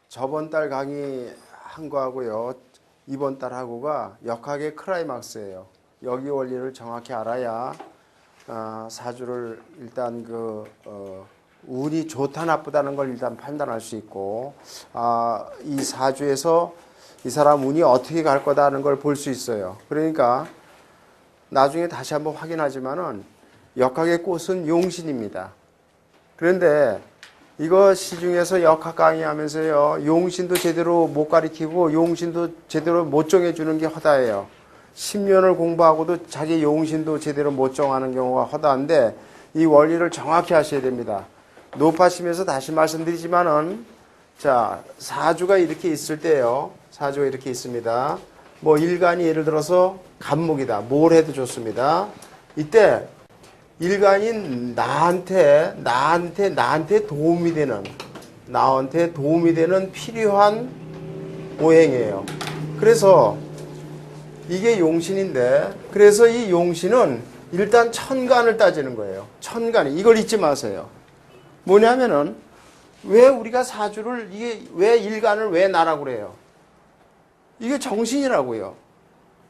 저번 달 강의 한 거하고요. 이번 달 하고가 역학의 클라이막스예요. 여기 원리를 정확히 알아야 사주를 일단 운이 좋다 나쁘다는 걸 일단 판단할 수 있고 이 사주에서 이 사람 운이 어떻게 갈 거다 하는 걸 볼 수 있어요. 그러니까 나중에 다시 한번 확인하지만은 역학의 꽃은 용신입니다. 그런데 이거 시중에서 역학 강의하면서요, 용신도 제대로 못 가리키고 용신도 제대로 못 정해주는 게 허다해요. 10년을 공부하고도 자기 용신도 제대로 못 정하는 경우가 허다한데 이 원리를 정확히 하셔야 됩니다. 높아시면서 다시 말씀드리지만은 자, 사주가 이렇게 있을 때요, 사주가 이렇게 있습니다. 뭐 일간이 예를 들어서 간목이다. 뭘 해도 좋습니다. 이때 일간인 나한테 도움이 되는, 나한테 도움이 되는 필요한 오행이에요. 그래서 이게 용신인데, 그래서 이 용신은 일단 천간을 따지는 거예요. 천간이. 이걸 잊지 마세요. 뭐냐면은, 왜 우리가 사주를, 이게 왜 일간을 왜 나라고 그래요? 이게 정신이라고요.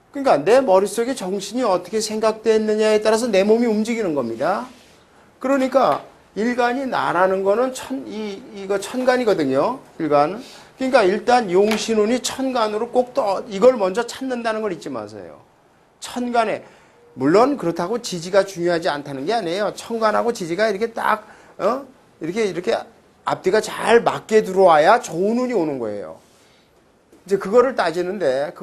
그러니까 내 머릿속에 정신이 어떻게 생각됐느냐에 따라서 내 몸이 움직이는 겁니다. 그러니까 일간이 나라는 거는 이거 천간이거든요. 일간. 그러니까 일단 용신운이 천간으로 꼭 또 이걸 먼저 찾는다는 걸 잊지 마세요. 천간에 물론 그렇다고 지지가 중요하지 않다는 게 아니에요. 천간하고 지지가 이렇게 딱 이렇게 앞뒤가 잘 맞게 들어와야 좋은 운이 오는 거예요. 이제 그걸 따지는데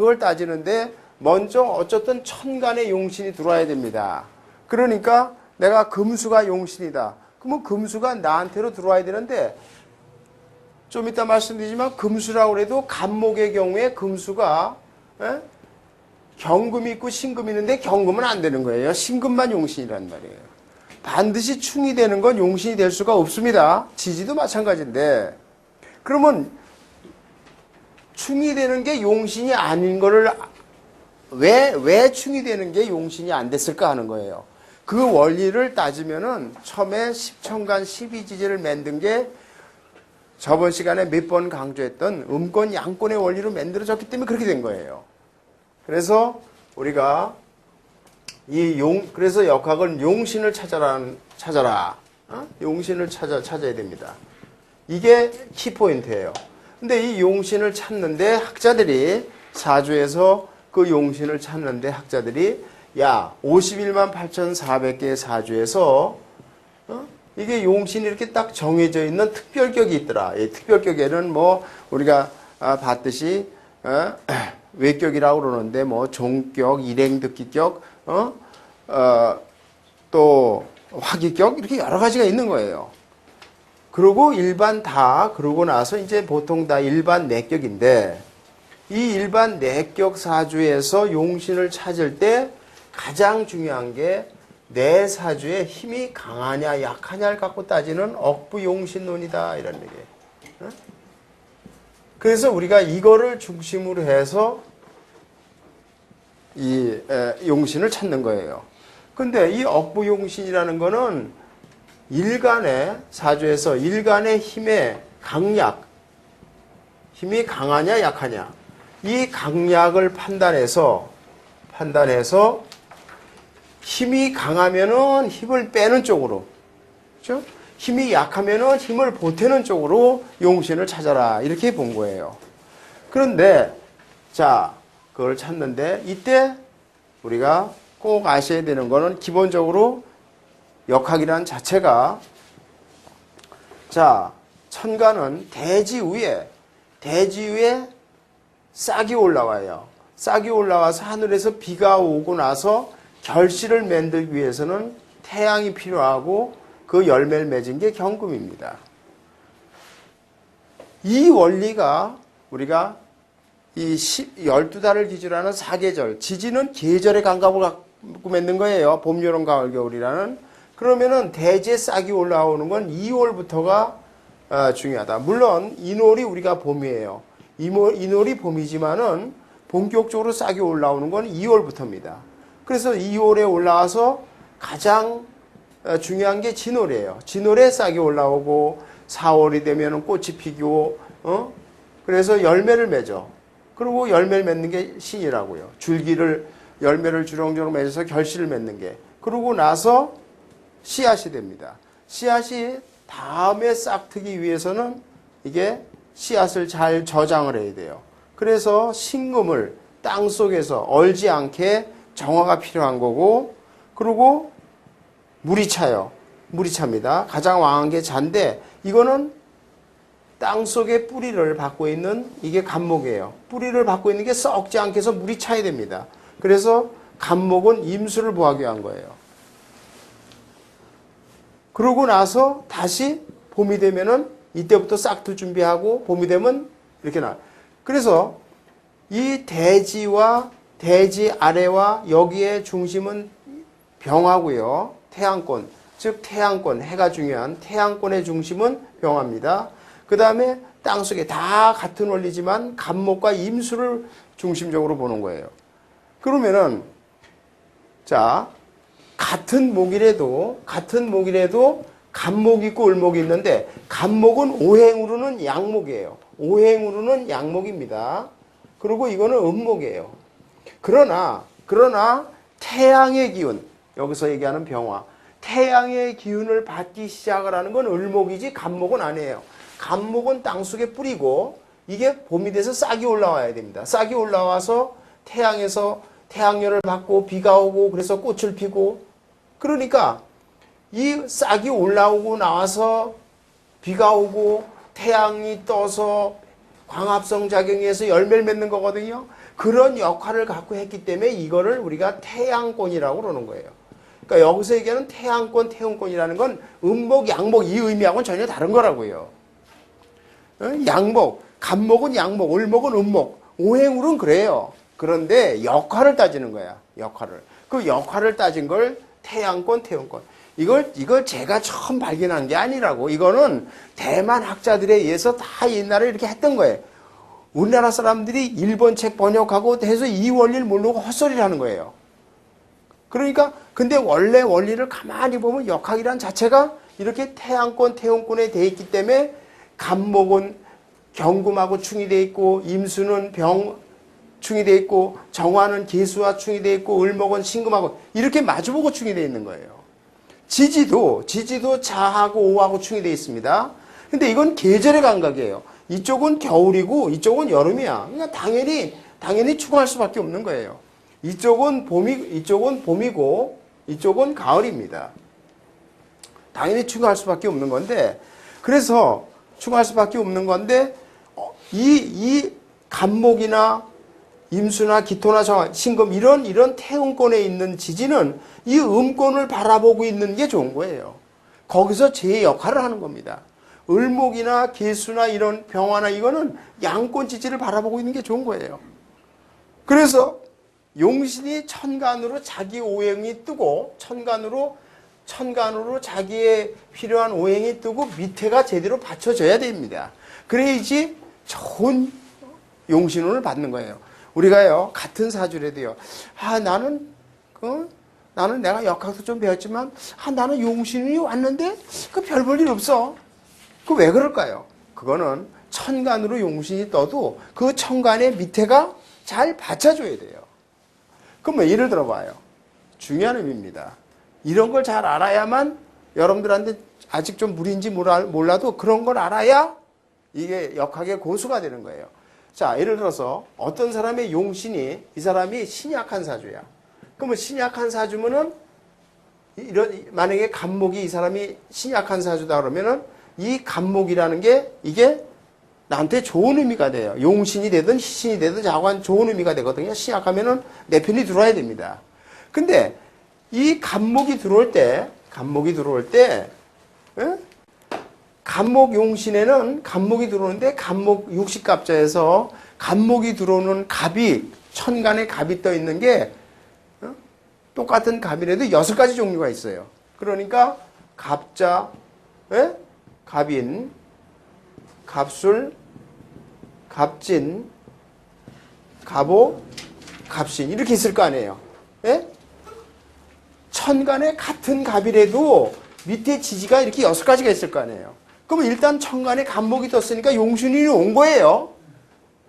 먼저 어쨌든 천간에 용신이 들어와야 됩니다. 그러니까 내가 금수가 용신이다. 그러면 금수가 나한테로 들어와야 되는데 좀 이따 말씀드리지만 금수라고 해도 간목의 경우에 금수가 경금이 있고 신금이 있는데 경금은 안 되는 거예요. 신금만 용신이란 말이에요. 반드시 충이 되는 건 용신이 될 수가 없습니다. 지지도 마찬가지인데 그러면 충이 되는 게 용신이 아닌 거를 왜 충이 되는 게 용신이 안 됐을까 하는 거예요. 그 원리를 따지면은 처음에 십천간 12지지를 만든 게 저번 시간에 몇 번 강조했던 음권 양권의 원리로 만들어졌기 때문에 그렇게 된 거예요. 그래서 우리가 그래서 역학은 용신을 찾아라. 용신을 찾아야 됩니다. 이게 키포인트예요. 근데 이 용신을 찾는데 학자들이 사주에서 그 용신을 찾는데 학자들이 51만 8,400개의 사주에서 이게 용신이 이렇게 딱 정해져 있는 특별격이 있더라. 이 특별격에는 뭐 우리가 봤듯이 외격이라고 그러는데 뭐 종격, 일행득기격, 또 화기격 이렇게 여러 가지가 있는 거예요. 그리고 그러고 나서 이제 보통 다 일반 내격인데 이 일반 내격 사주에서 용신을 찾을 때 가장 중요한 게 내 사주의 힘이 강하냐 약하냐를 갖고 따지는 억부용신론이다 이런 얘기예요. 그래서 우리가 이거를 중심으로 해서 이 용신을 찾는 거예요. 근데 이 억부용신이라는 거는 일간의 사주에서 일간의 힘의 강약, 힘이 강하냐 약하냐 이 강약을 판단해서 힘이 강하면은 힘을 빼는 쪽으로, 그렇죠? 힘이 약하면은 힘을 보태는 쪽으로 용신을 찾아라 이렇게 본 거예요. 그런데 자 그걸 찾는데 이때 우리가 꼭 아셔야 되는 거는 기본적으로 역학이라는 자체가 자 천간은 대지 위에 싹이 올라와요. 싹이 올라와서 하늘에서 비가 오고 나서 결실을 만들기 위해서는 태양이 필요하고 그 열매를 맺은 게 경금입니다. 이 원리가 우리가 이 12달을 기준으로 하는 사계절, 지지는 계절의 감각을 갖고 맺는 거예요. 봄, 여름, 가을, 겨울이라는. 그러면은 대지에 싹이 올라오는 건 2월부터가 중요하다. 물론 인월이 우리가 봄이에요. 인월이 봄이지만은 본격적으로 싹이 올라오는 건 2월부터입니다. 그래서 2월에 올라와서 가장 중요한 게 진월이에요. 진월에 싹이 올라오고 4월이 되면 꽃이 피고 그래서 열매를 맺어. 그리고 열매를 맺는 게 신이라고요. 줄기를 열매를 주렁주렁 맺어서 결실을 맺는 게. 그러고 나서 씨앗이 됩니다. 씨앗이 다음에 싹트기 위해서는 이게 씨앗을 잘 저장을 해야 돼요. 그래서 심금을 땅 속에서 얼지 않게 정화가 필요한 거고, 그리고 물이 차요. 물이 찹니다. 가장 왕한 게 잔데, 이거는 땅 속에 뿌리를 받고 있는 이게 감목이에요. 뿌리를 받고 있는 게 썩지 않게 해서 물이 차야 됩니다. 그래서 감목은 임수를 보하기 위한 거예요. 그러고 나서 다시 봄이 되면은 이때부터 싹틀 준비하고 봄이 되면 이렇게 나. 그래서 이 대지와 대지 아래와 여기에 중심은 병화고요. 태양권, 즉 태양권, 해가 중요한 태양권의 중심은 병화입니다. 그 다음에 땅속에 다 같은 원리지만 간목과 임수를 중심적으로 보는 거예요. 그러면은 자, 같은 목이라도 간목이 있고 을목이 있는데, 간목은 오행으로는 양목이에요. 오행으로는 양목입니다. 그리고 이거는 음목이에요. 그러나 태양의 기운, 여기서 얘기하는 병화, 태양의 기운을 받기 시작을 하는 건 을목이지 간목은 아니에요. 간목은 땅속에 뿌리고 이게 봄이 돼서 싹이 올라와야 됩니다. 싹이 올라와서 태양에서 태양열을 받고 비가 오고 그래서 꽃을 피고, 그러니까 이 싹이 올라오고 나와서 비가 오고 태양이 떠서 광합성 작용이 해서 열매를 맺는 거거든요. 그런 역할을 갖고 했기 때문에 이거를 우리가 태양권이라고 그러는 거예요. 그러니까 여기서 얘기하는 태양권, 태운권이라는 건 음목, 양목 이 의미하고는 전혀 다른 거라고요. 양목, 간목은 양목, 을목은 음목, 오행으로는 그래요. 그런데 역할을 따지는 거야. 역할을. 그 역할을 따진 걸 태양권, 태운권. 이걸 제가 처음 발견한 게 아니라고. 이거는 대만 학자들에 의해서 다 옛날에 이렇게 했던 거예요. 우리나라 사람들이 일본 책 번역하고 해서 이 원리를 모르고 헛소리를 하는 거예요. 그러니까 근데 원래 원리를 가만히 보면 역학이란 자체가 이렇게 태양권, 태운권에 돼 있기 때문에 간목은 경금하고 충이 돼 있고, 임수는 충이 돼 있고, 정화는 계수와 충이 돼 있고, 을목은 신금하고 이렇게 마주보고 충이 돼 있는 거예요. 지지도 자하고 오하고 충이 돼 있습니다. 근데 이건 계절의 감각이에요. 이쪽은 겨울이고 이쪽은 여름이야. 그러니까 당연히 추구할 수밖에 없는 거예요. 이쪽은 봄이고 이쪽은 가을입니다. 당연히 추구할 수밖에 없는 건데, 그래서 추구할 수밖에 없는 건데, 이 간목이나 임수나 기토나 정화, 신금 이런 태운권에 있는 지지는 이 음권을 바라보고 있는 게 좋은 거예요. 거기서 제 역할을 하는 겁니다. 을목이나 계수나 이런 병화나 이거는 양권 지지를 바라보고 있는 게 좋은 거예요. 그래서 용신이 천간으로 자기 오행이 뜨고, 천간으로 자기의 필요한 오행이 뜨고 밑에가 제대로 받쳐져야 됩니다. 그래야지 좋은 용신운을 받는 거예요. 우리가요, 같은 사주래도요, 나는 내가 역학도 좀 배웠지만, 나는 용신운이 왔는데, 별 볼 일 없어. 왜 그럴까요? 그거는 천간으로 용신이 떠도 그 천간의 밑에가 잘 받쳐줘야 돼요. 그럼 예를 들어봐요. 중요한 의미입니다. 이런 걸 잘 알아야만, 여러분들한테 아직 좀 무리인지 몰라도 그런 걸 알아야 이게 역학의 고수가 되는 거예요. 자, 예를 들어서 어떤 사람의 용신이, 이 사람이 신약한 사주야. 그러면 신약한 사주면은 만약에 간목이 이 사람이 신약한 사주다 그러면은 이 간목이라는 게 이게 나한테 좋은 의미가 돼요. 용신이 되든 희신이 되든 자관 좋은 의미가 되거든요. 신약하면은 내 편이 들어와야 됩니다. 근데 이 간목이 들어올 때 간목 용신에는 간목이 들어오는데, 간목 60갑자에서 간목이 들어오는 갑이, 천간에 갑이 떠 있는 게 똑같은 갑이라도 6가지 종류가 있어요. 그러니까 갑자, 갑인, 갑술, 갑진, 갑오, 갑신 이렇게 있을 거 아니에요. 천간에 같은 갑이라도 밑에 지지가 이렇게 6가지가 있을 거 아니에요. 그러면 일단 천간에 간목이 떴으니까 용신이 온 거예요.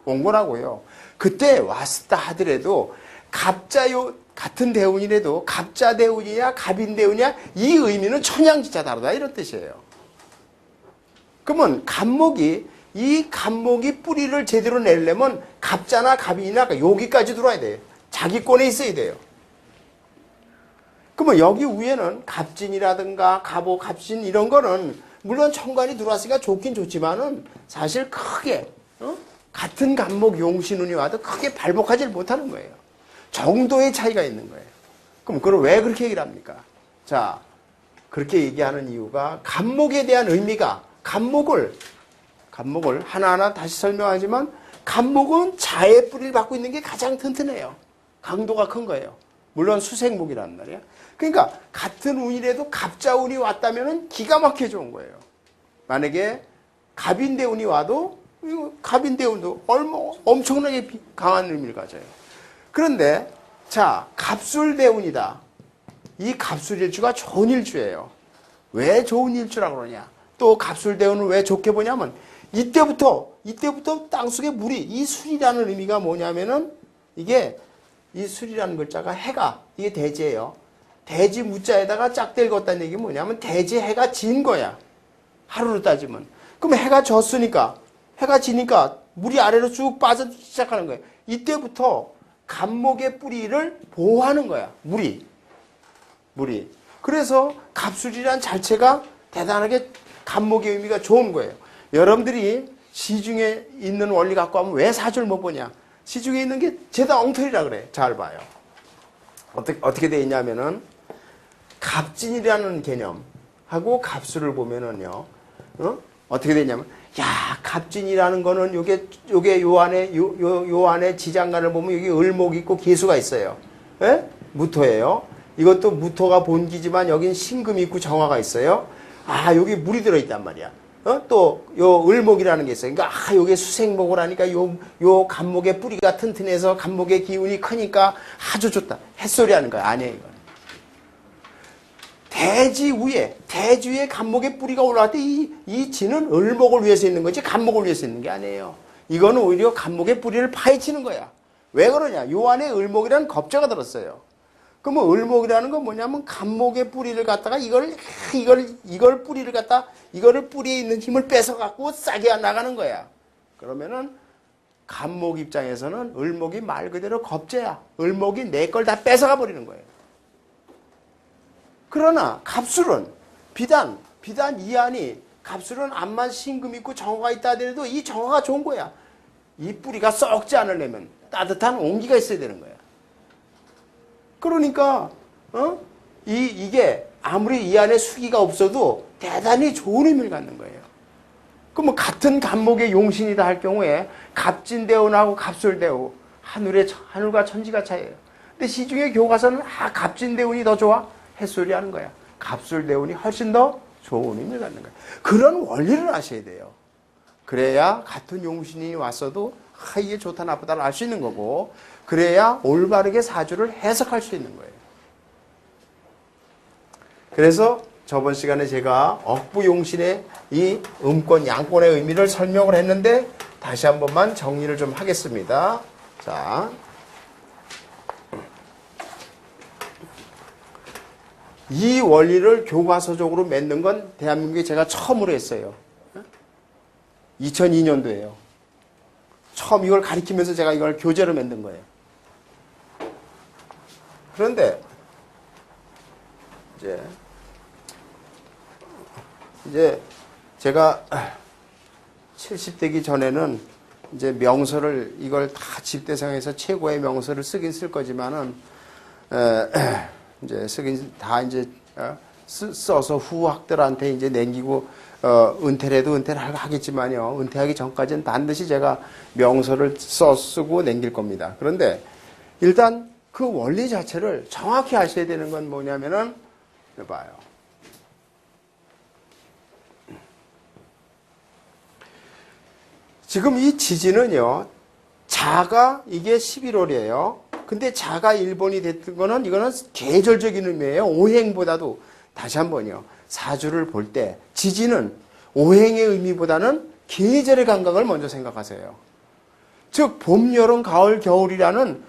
온 거라고요. 그때 왔다 하더라도 갑자요 같은 대운이라도 갑자 대운이냐 갑인 대운이냐 이 의미는 천양지차 다르다 이런 뜻이에요. 그러면 이 갑목이 뿌리를 제대로 내려면 갑자나 갑인이나 여기까지 들어와야 돼요. 자기권에 있어야 돼요. 그러면 여기 위에는 갑진이라든가 갑오, 갑신 이런 거는 물론 천간이 들어왔으니까 좋긴 좋지만은 사실 크게 같은 갑목 용신운이 와도 크게 발목하지 못하는 거예요. 정도의 차이가 있는 거예요. 그럼 그걸 왜 그렇게 얘기를 합니까? 자, 그렇게 얘기하는 이유가 갑목에 대한 의미가 갑목을 하나하나 다시 설명하지만 갑목은 자의 뿌리를 받고 있는 게 가장 튼튼해요. 강도가 큰 거예요. 물론 수생목이란 말이야. 그러니까 같은 운이라도 갑자운이 왔다면 기가 막혀 좋은 거예요. 만약에 갑인대운이 와도 갑인대운도 엄청나게 강한 의미를 가져요. 그런데 자, 갑술대운이다. 이 갑술일주가 좋은 일주예요. 왜 좋은 일주라고 그러냐? 또 갑술대운을 왜 좋게 보냐면 이때부터 땅속에 물이 이 술이라는 의미가 뭐냐면은 이게 이 술이라는 글자가 해가 이게 대지예요. 대지 무자에다가 짝대를 걷다는 얘기 뭐냐면 대지 해가 진 거야. 하루로 따지면. 그럼 해가 졌으니까 해가 지니까 물이 아래로 쭉 빠져기 시작하는 거예요. 이때부터 갑목의 뿌리를 보호하는 거야. 물이. 그래서 갑술이란 자체가 대단하게 갑목의 의미가 좋은 거예요. 여러분들이 시중에 있는 원리 갖고 하면 왜 사주를 못 보냐? 시중에 있는 게 죄다 엉터리라 그래. 잘 봐요. 어떻게 돼 있냐면은 갑진이라는 개념하고 갑술을 보면은요. 어떻게 되냐면 야, 갑진이라는 거는 요게 요 안에 지장간을 보면 여기 을목이 있고 계수가 있어요. 예? 무토예요. 이것도 무토가 본기지만 여긴 신금이 있고 정화가 있어요. 아, 여기 물이 들어있단 말이야. 또, 요 을목이라는 게 있어요. 그러니까, 요게 수생목을 하니까 요 갑목의 뿌리가 튼튼해서 갑목의 기운이 크니까 아주 좋다. 햇소리 하는 거야. 아니에요, 이건. 대지 위에 갑목의 뿌리가 올라갈 때 이 지는 을목을 위해서 있는 거지 갑목을 위해서 있는 게 아니에요. 이거는 오히려 갑목의 뿌리를 파헤치는 거야. 왜 그러냐? 요 안에 을목이라는 겁자가 들었어요. 그러면 을목이라는 건 뭐냐면 갑목의 뿌리를 갖다가 이걸 뿌리를 갖다 이거를 뿌리에 있는 힘을 뺏어 갖고 싸게 나가는 거야. 그러면은 갑목 입장에서는 을목이 말 그대로 겁재야. 을목이 내 걸 다 뺏어가 버리는 거예요. 그러나 갑술은 비단 이 안이 갑술은 암만 신금 있고 정화가 있다 하더라도 이 정화가 좋은 거야. 이 뿌리가 썩지 않으려면 따뜻한 온기가 있어야 되는 거야. 그러니까 이게 아무리 이 안에 수기가 없어도 대단히 좋은 의미를 갖는 거예요. 그러면 같은 갑목의 용신이다 할 경우에 갑진대운하고 갑술대운 하늘과 천지가 차이예요. 근데 시중의 교과서는 갑진대운이 더 좋아? 햇소리 하는 거야. 갑술대운이 훨씬 더 좋은 의미를 갖는 거야. 그런 원리를 아셔야 돼요. 그래야 같은 용신이 왔어도 이게 좋다 나쁘다를 알 수 있는 거고 그래야 올바르게 사주를 해석할 수 있는 거예요. 그래서 저번 시간에 제가 억부용신의 이 음권, 양권의 의미를 설명을 했는데 다시 한 번만 정리를 좀 하겠습니다. 자, 이 원리를 교과서적으로 맺는 건 대한민국에 제가 처음으로 했어요. 2002년도에요. 처음 이걸 가리키면서 제가 이걸 교재로 만든 거예요. 그런데 이제 제가 70대기 전에는 이제 명서를 이걸 다 집대성에서 최고의 명서를 쓰긴 쓸 거지만은 이제 쓰긴 다 이제 써서 후학들한테 이제 남기고 은퇴를 해도 은퇴를 하겠지만요. 은퇴하기 전까지는 반드시 제가 명서를 쓰고 남길 겁니다. 그런데 일단 그 원리 자체를 정확히 아셔야 되는 건 뭐냐면은 봐요. 지금 이 지진은요. 자가 이게 11월이에요. 근데 자가 일본이 됐던 거는 이거는 계절적인 의미예요. 오행보다도 다시 한번요. 사주를 볼 때 지진은 오행의 의미보다는 계절의 감각을 먼저 생각하세요. 즉 봄, 여름, 가을, 겨울이라는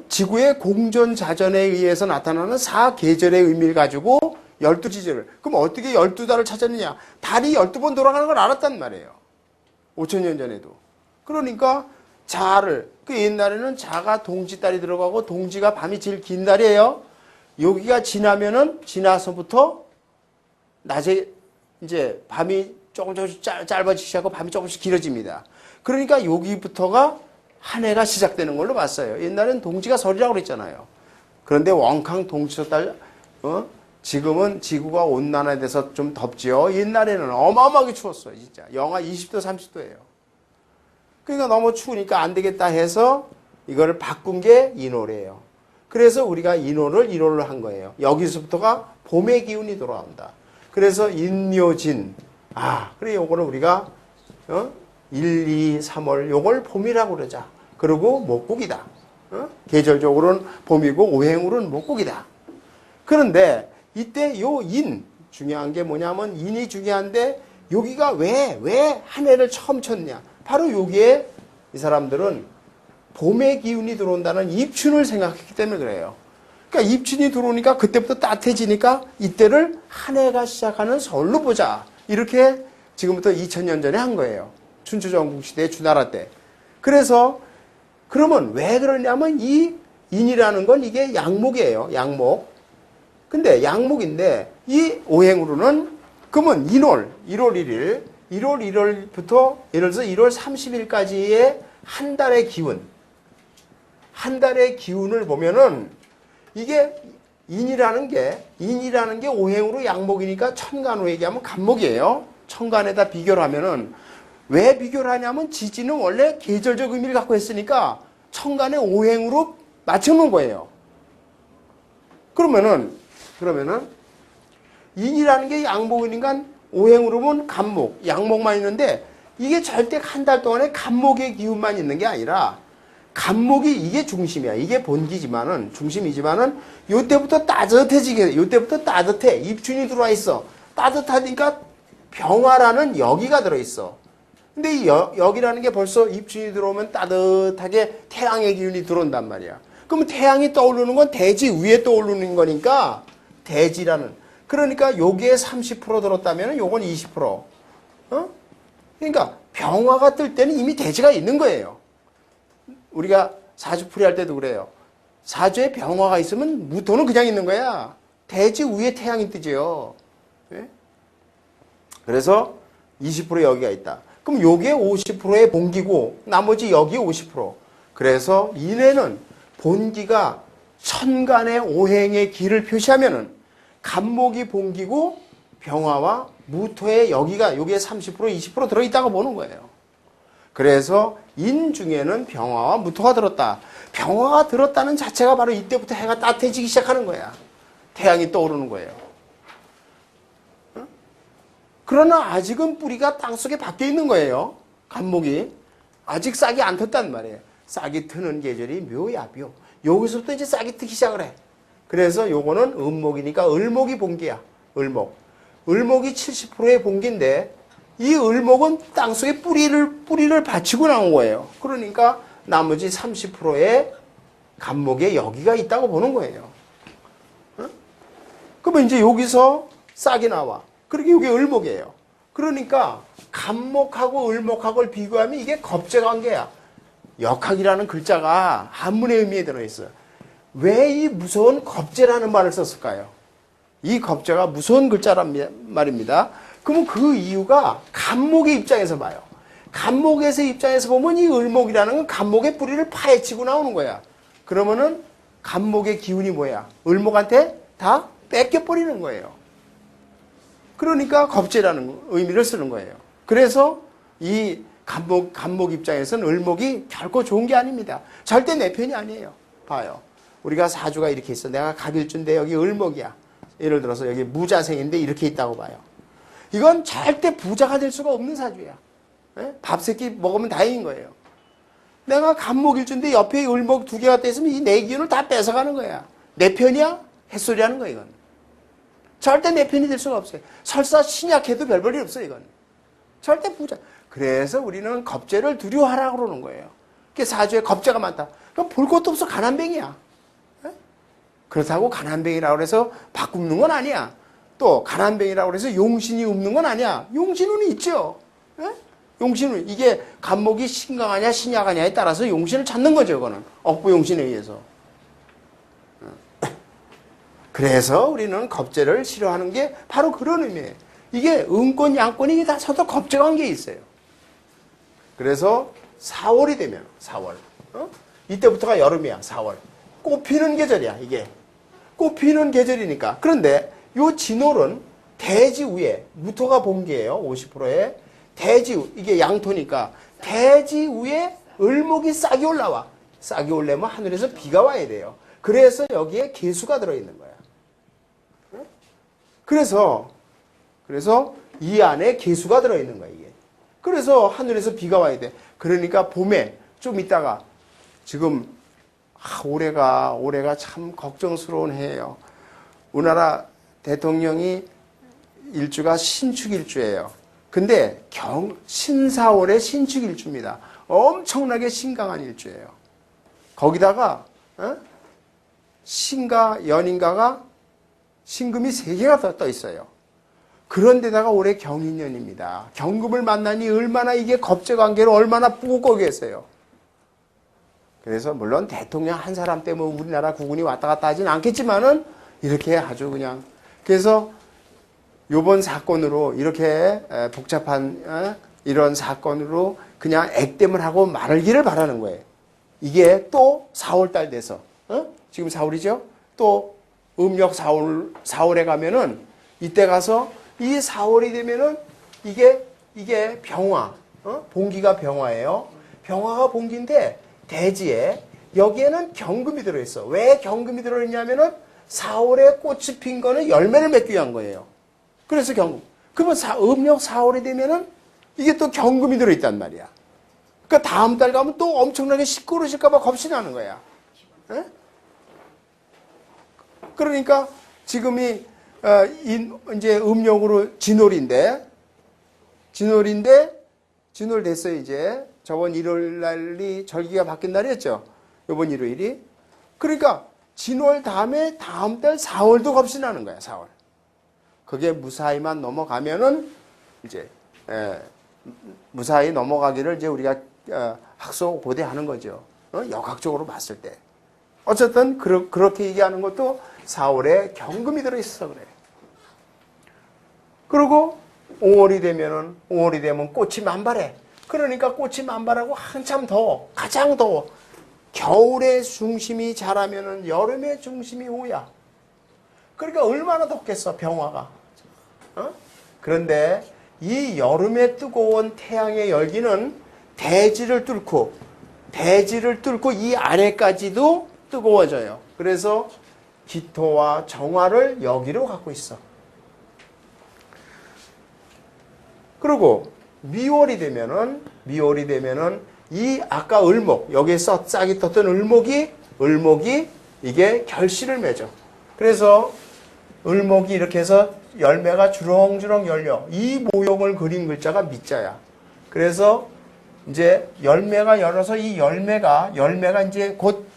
지구의 공전자전에 의해서 나타나는 4계절의 의미를 가지고 12지절을. 그럼 어떻게 12달을 찾았느냐? 달이 12번 돌아가는 걸 알았단 말이에요. 5천년 전에도. 그러니까 그 옛날에는 자가 동지달이 들어가고 동지가 밤이 제일 긴 달이에요. 여기가 지나서부터 낮에 이제 밤이 조금씩 짧아지기 시작하고 밤이 조금씩 길어집니다. 그러니까 여기부터가 한 해가 시작되는 걸로 봤어요. 옛날엔 동지가 설이라고 그랬잖아요. 그런데 원캉 동지달, 지금은 지구가 온난화돼서 좀 덥지요. 옛날에는 어마어마하게 추웠어요. 진짜. 영하 20도, 30도예요. 그러니까 너무 추우니까 안 되겠다 해서 이거를 바꾼 게 인월이에요. 그래서 우리가 인월을 한 거예요. 여기서부터가 봄의 기운이 돌아온다. 그래서 인묘진. 그래 요거는 우리가 1, 2, 3월 요걸 봄이라고 그러자. 그리고 목국이다. 계절적으로는 봄이고 오행으로는 목국이다. 그런데 이때 요 인, 중요한 게 뭐냐면 인이 중요한데 여기가 왜 한 해를 처음 쳤냐. 바로 여기에 이 사람들은 봄의 기운이 들어온다는 입춘을 생각했기 때문에 그래요. 그러니까 입춘이 들어오니까 그때부터 따뜻해지니까 이때를 한 해가 시작하는 설로 보자. 이렇게 지금부터 2000년 전에 한 거예요. 춘추전국시대 주나라 때. 그래서 그러면 왜 그러냐면 이 인이라는 건 이게 양목이에요. 양목. 근데 양목인데 이 오행으로는 그러면 1월 1월부터 예를 들어서 1월 30일까지의 한 달의 기운을 보면은 이게 인이라는 게 오행으로 양목이니까 천간으로 얘기하면 간목이에요. 천간에다 비교를 하면은 왜 비교를 하냐면 지지는 원래 계절적 의미를 갖고 있으니까 천간의 오행으로 맞춰놓은 거예요. 그러면은 인이라는 게 양목이니까 오행으로 보면 간목, 양목만 있는데 이게 절대 한 달 동안에 간목의 기운만 있는 게 아니라 간목이 이게 중심이야. 이게 본기지만은 중심이지만은 요때부터 따뜻해지게 요때부터 따뜻해. 입춘이 들어와 있어. 따뜻하니까 병화라는 여기가 들어 있어. 근데 이 여기라는 게 벌써 입춘이 들어오면 따뜻하게 태양의 기운이 들어온단 말이야. 그러면 태양이 떠오르는 건 대지 위에 떠오르는 거니까 대지라는. 그러니까 여기에 30% 들었다면 요건 20%. 그러니까 병화가 뜰 때는 이미 대지가 있는 거예요. 우리가 사주풀이 할 때도 그래요. 사주에 병화가 있으면 무토는 그냥 있는 거야. 대지 위에 태양이 뜨죠. 네? 그래서 20% 여기가 있다. 그럼 요게 50%의 본기고 나머지 여기 50%. 그래서 인해는 본기가 천간의 오행의 기를 표시하면은 간목이 본기고 병화와 무토의 여기에 30% 20% 들어있다고 보는 거예요. 그래서 인 중에는 병화와 무토가 들었다. 병화가 들었다는 자체가 바로 이때부터 해가 따뜻해지기 시작하는 거야. 태양이 떠오르는 거예요. 그러나 아직은 뿌리가 땅속에 박혀 있는 거예요. 간목이. 아직 싹이 안 텄단 말이에요. 싹이 트는 계절이 묘야, 묘. 여기서부터 이제 싹이 트기 시작을 해. 그래서 요거는 을목이니까 을목이 본기야. 을목이 70%의 본기인데 이 을목은 땅속에 뿌리를 받치고 나온 거예요. 그러니까 나머지 30%의 간목에 여기가 있다고 보는 거예요. 그러면 이제 여기서 싹이 나와. 그러게 이게 을목이에요. 그러니까 간목하고 을목하고를 비교하면 이게 겁재관계야. 역학이라는 글자가 한문의 의미에 들어있어요. 왜 이 무서운 겁재라는 말을 썼을까요? 이 겁재가 무서운 글자란 말입니다. 그러면 그 이유가 간목의 입장에서 봐요. 간목에서 입장에서 보면 이 을목이라는 건 간목의 뿌리를 파헤치고 나오는 거야. 그러면은 간목의 기운이 뭐야? 을목한테 다 뺏겨버리는 거예요. 그러니까 겁재라는 의미를 쓰는 거예요. 그래서 이 간목 입장에서는 을목이 결코 좋은 게 아닙니다. 절대 내 편이 아니에요. 봐요. 우리가 사주가 이렇게 있어. 내가 갑일주인데 여기 을목이야. 예를 들어서 여기 무자생인데 이렇게 있다고 봐요. 이건 절대 부자가 될 수가 없는 사주야. 밥 세끼 먹으면 다행인 거예요. 내가 간목일주인데 옆에 을목 두 개가 떼 있으면 이 내 기운을 다 뺏어가는 거야. 내 편이야? 햇소리 하는 거야, 이건. 절대 내 편이 될 수가 없어요. 설사 신약해도 별 볼일 없어요, 이건. 절대 부자. 그래서 우리는 겁재를 두려워하라고 그러는 거예요. 그 사주에 겁재가 많다. 그럼 볼 것도 없어. 가난뱅이야. 그렇다고 가난뱅이라고 해서 밥 굶는 건 아니야. 또 가난뱅이라고 해서 용신이 없는 건 아니야. 용신은 있죠. 용신은 이게 간목이 신강하냐 신약하냐에 따라서 용신을 찾는 거죠. 그거는 억부 용신에 의해서. 그래서 우리는 겁재를 싫어하는 게 바로 그런 의미예요. 이게 음권 양권이 이게 다 서로 겁재 관계에 있어요. 그래서 4월이 되면 4월 이때부터가 여름이야. 4월 꽃 피는 계절이야. 이게 꽃 피는 계절이니까. 그런데 요 진월은 대지 위에 무토가 본기예요. 50%에 대지 이게 양토니까 대지 위에 을목이 싹이 올라와. 싹이 올려면 하늘에서 비가 와야 돼요. 그래서 여기에 계수가 들어있는 거야. 그래서 이 안에 계수가 들어있는 거야. 이게. 그래서 하늘에서 비가 와야 돼. 그러니까 봄에 좀 있다가 지금 올해가 참 걱정스러운 해예요. 우리나라 대통령이 일주가 신축일주예요. 근데 신사월의 신축일주입니다. 엄청나게 신강한 일주예요. 거기다가 신과 연인가가 신금이 3개가 떠 있어요. 그런데다가 올해 경인년입니다. 경금을 만나니 얼마나 이게 겁재관계로 얼마나 뿌고겠어요. 그래서 물론 대통령 한 사람 때문에 우리나라 국운이 왔다 갔다 하진 않겠지만은 이렇게 아주 그냥 그래서 요번 사건으로 이렇게 복잡한 이런 사건으로 그냥 액땜을 하고 말기를 바라는 거예요. 이게 또 4월달 돼서 지금 4월이죠? 또 음력 4월에 가면은 이때 가서 이 4월이 되면은 이게 병화, 봉기가 병화예요. 병화가 봉기인데 대지에 여기에는 경금이 들어있어. 왜 경금이 들어있냐면은 4월에 꽃이 핀 거는 열매를 맺기 위한 거예요. 그래서 경금. 그러면 음력 4월이 되면은 이게 또 경금이 들어있단 말이야. 그러니까 다음 달 가면 또 엄청나게 시끄러우실까봐 겁이 나는 거야. 에? 그러니까 지금이 이제 음력으로 진월인데 진월 됐어요. 이제 저번 일요일 날이 절기가 바뀐 날이었죠. 이번 일요일이. 그러니까 진월 다음에 다음 달 4월도 겁이 나는 거야. 4월. 그게 무사히만 넘어가면은 이제 무사히 넘어가기를 이제 우리가 학소고대하는 거죠. 역학적으로 봤을 때. 어쨌든 그렇게 얘기하는 것도 4월에 경금이 들어있어서 그래요. 그리고 5월이 되면 꽃이 만발해. 그러니까 꽃이 만발하고 한참 더워. 가장 더워. 겨울에 중심이 자라면은 여름에 중심이 오야. 그러니까 얼마나 덥겠어, 병화가. 그런데 이 여름에 뜨거운 태양의 열기는 대지를 뚫고 이 아래까지도 뜨거워져요. 그래서 기토와 정화를 여기로 갖고 있어. 그리고 미월이 되면은 이 아까 을목, 여기에서 싹이 떴던 을목이 이게 결실을 맺어. 그래서 을목이 이렇게 해서 열매가 주렁주렁 열려. 이 모형을 그린 글자가 미자야. 그래서 이제 열매가 열어서 이 열매가 이제 곧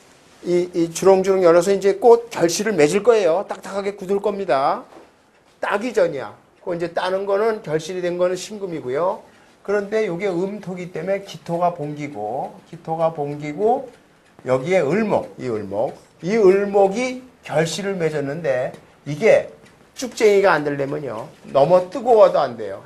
이 주렁주렁 열어서 이제 꽃 결실을 맺을 거예요. 딱딱하게 굳을 겁니다. 따기 전이야. 그 이제 따는 거는 결실이 된 거는 신금이고요. 그런데 이게 음토기 때문에 기토가 봉기고 여기에 이 을목이 결실을 맺었는데 이게 쭉쟁이가 안 되려면요. 너무 뜨거워도 안 돼요.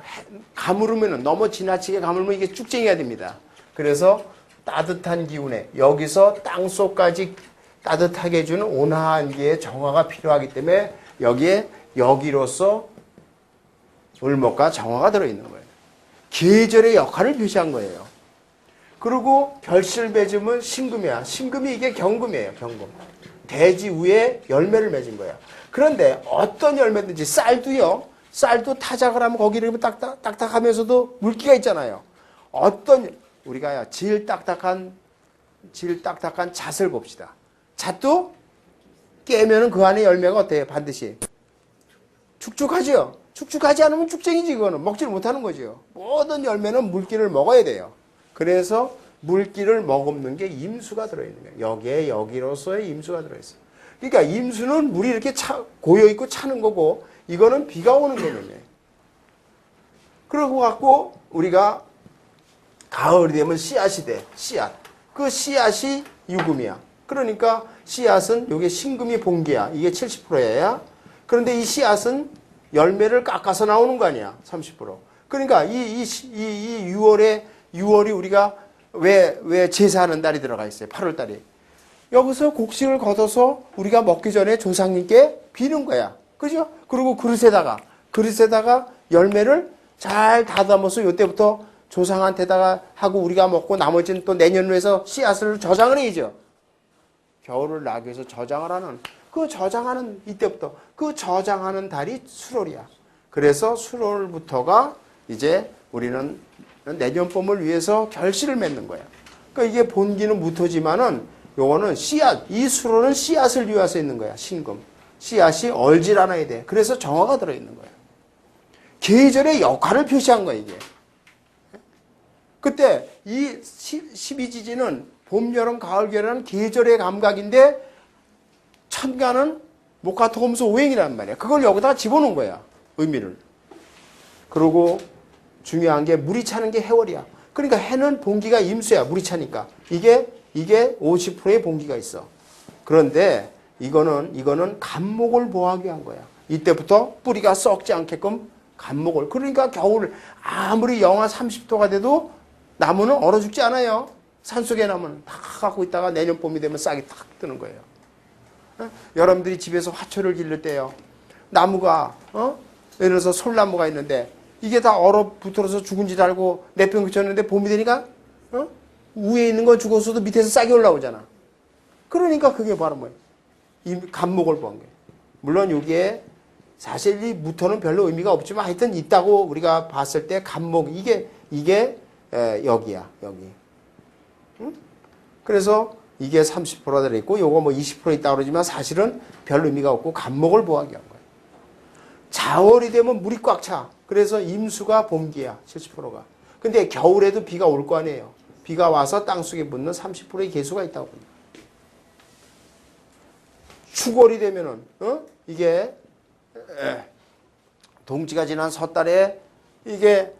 가물으면 너무 지나치게 가물면 이게 쭉쟁이가 됩니다. 그래서 따뜻한 기운에 여기서 땅속까지 따뜻하게 해주는 온화한 기의 정화가 필요하기 때문에 여기로서 을목과 정화가 들어있는 거예요. 계절의 역할을 표시한 거예요. 그리고 결실 맺으면 신금이야. 신금이 이게 경금이에요. 경금. 대지 위에 열매를 맺은 거야. 그런데 어떤 열매든지 쌀도 타작을 하면 거기를 딱딱하면서도 물기가 있잖아요. 우리가 질 딱딱한 잣을 봅시다. 잣도 깨면은 그 안에 열매가 어때요? 반드시 축축하죠? 축축하지 않으면 축쟁이지. 그거는 먹지를 못하는 거죠. 모든 열매는 물기를 먹어야 돼요. 그래서 물기를 머금는 게 임수가 들어있는 거예요. 여기에 여기로서의 임수가 들어있어요. 그러니까 임수는 물이 이렇게 고여있고 차는 거고 이거는 비가 오는 개념이에요. 그러고 갖고 우리가 가을이 되면 씨앗이 돼. 씨앗. 그 씨앗이 유금이야. 그러니까 씨앗은 이게 신금이 본기야. 이게 70%야. 그런데 이 씨앗은 열매를 깎아서 나오는 거 아니야. 30%. 그러니까 이 6월이 우리가 왜 제사하는 달이 들어가 있어요. 8월 달이. 여기서 곡식을 걷어서 우리가 먹기 전에 조상님께 비는 거야. 그죠? 그리고 그릇에다가 열매를 잘 다듬어서 이때부터 조상한테다가 하고 우리가 먹고 나머지는 또 내년으로 해서 씨앗을 저장을 해야죠. 겨울을 나기 위해서 저장을 하는 그 저장하는 이때부터 그 저장하는 달이 수월이야. 그래서 수월부터가 이제 우리는 내년 봄을 위해서 결실을 맺는 거야. 그러니까 이게 본기는 무토지만은 요거는 씨앗, 이 수로는 씨앗을 위해서 있는 거야. 신금. 씨앗이 얼질 않아야 돼. 그래서 정화가 들어있는 거야. 계절의 역할을 표시한 거야, 이게. 그때 이 12지지는 봄, 여름, 가을, 겨울이라는 계절의 감각인데 천간은 목화토금수 오행이란 말이야. 그걸 여기다가 집어넣은 거야. 의미를. 그리고 중요한 게 물이 차는 게 해월이야. 그러니까 해는 본기가 임수야. 물이 차니까. 이게 50%의 본기가 있어. 그런데 이거는 간목을 보호하기 위한 거야. 이때부터 뿌리가 썩지 않게끔 간목을. 그러니까 겨울 아무리 영하 30도가 돼도 나무는 얼어 죽지 않아요. 산속의 나무는 다 갖고 있다가 내년 봄이 되면 싹이 탁 뜨는 거예요. 여러분들이 집에서 화초를 기를 때요. 나무가 예를 들어서 솔나무가 있는데 이게 다 얼어붙어서 죽은 줄 알고 내팽 붙였는데 봄이 되니까 위에 있는 건 죽었어도 밑에서 싹이 올라오잖아. 그러니까 그게 바로 뭐예요? 이 간목을 보는 거예요. 물론 여기에 사실 이 무토는 별로 의미가 없지만 하여튼 있다고 우리가 봤을 때 간목 이게 여기야 여기. 응? 그래서 이게 30% 들어있고 요거 뭐 20% 있다고 그러지만 사실은 별 의미가 없고 간목을 보호하기 위한 거예요. 자월이 되면 물이 꽉 차. 그래서 임수가 봄기야 70%가. 근데 겨울에도 비가 올 거 아니에요. 비가 와서 땅속에 묻는 30%의 개수가 있다고 봅니다. 축월이 되면은 이게 동지가 지난 섣달에 이게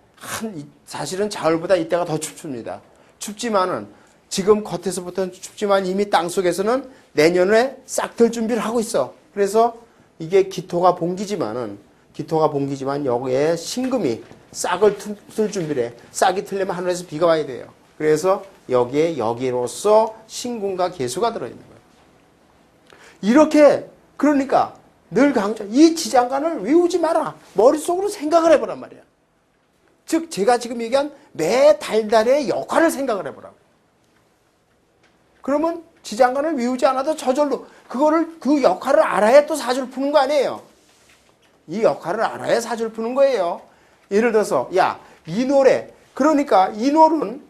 사실은 가을보다 이때가 더 춥습니다. 춥지만은 지금 겉에서부터는 춥지만 이미 땅속에서는 내년에 싹 들 준비를 하고 있어. 그래서 이게 기토가 봉기지만 여기에 신금이 싹을 틀 준비를 해. 싹이 틀려면 하늘에서 비가 와야 돼요. 그래서 여기로서 신금과 계수가 들어있는 거예요. 이렇게 그러니까 늘 강조 이 지장간을 외우지 마라. 머릿속으로 생각을 해보란 말이야. 즉 제가 지금 얘기한 매 달달의 역할을 생각을 해보라고. 그러면 지장간을 외우지 않아도 저절로 그 역할을 알아야 또 사주를 푸는 거 아니에요. 이 역할을 알아야 사주를 푸는 거예요. 예를 들어서 이 노래 그러니까 이놀은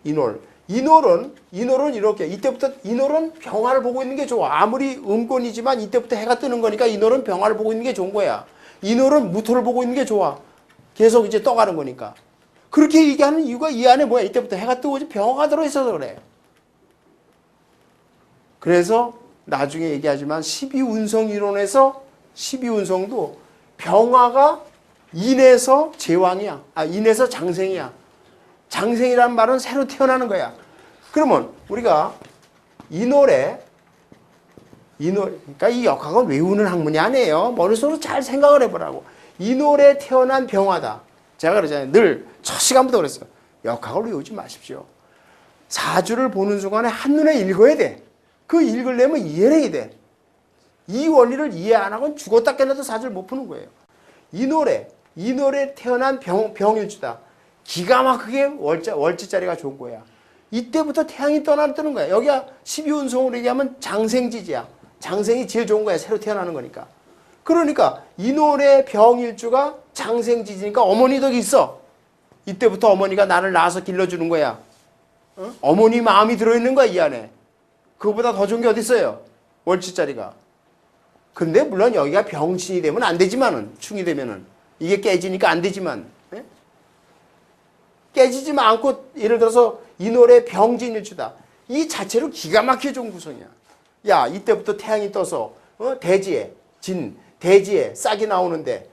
이렇게 이때부터 이놀은 병화를 보고 있는 게 좋아. 아무리 음권이지만 이때부터 해가 뜨는 거니까 이놀은 병화를 보고 있는 게 좋은 거야. 이놀은 무토를 보고 있는 게 좋아. 계속 이제 떠가는 거니까. 그렇게 얘기하는 이유가 이 안에 뭐야? 이때부터 해가 뜨고 병화가 들어있어서 그래. 그래서 나중에 얘기하지만 12운성 이론에서 12운성도 병화가 인에서 제왕이야. 인에서 장생이야. 장생이란 말은 새로 태어나는 거야. 그러면 우리가 그러니까 이 역학은 외우는 학문이 아니에요. 머릿속으로 잘 생각을 해보라고. 이노래 태어난 병화다. 제가 그러잖아요. 늘 첫 시간부터 그랬어요. 역학을 외우지 마십시오. 사주를 보는 순간에 한눈에 읽어야 돼. 그 읽으려면 이해를 해야 돼. 이 원리를 이해 안 하고는 죽었다 깨어나도 사주를 못 푸는 거예요. 이 노래 태어난 병일주다. 기가 막히게 월지자리가 좋은 거야. 이때부터 태양이 뜨는 거야. 여기가 12운성으로 얘기하면 장생지지야. 장생이 제일 좋은 거야. 새로 태어나는 거니까. 그러니까 이 노래 병일주가 장생지지니까 어머니 덕이 있어. 이때부터 어머니가 나를 낳아서 길러주는 거야. 어머니 마음이 들어있는 거야, 이 안에. 그거보다 더 좋은 게 어디 있어요? 월지자리가. 근데 물론 여기가 병신이 되면 안 되지만은, 충이 되면은. 이게 깨지니까 안 되지만. 깨지지만 않고 예를 들어서 이 노래 병진일주다. 이 자체로 기가 막히게 좋은 구성이야. 야, 이때부터 태양이 떠서 대지에 대지에 싹이 나오는데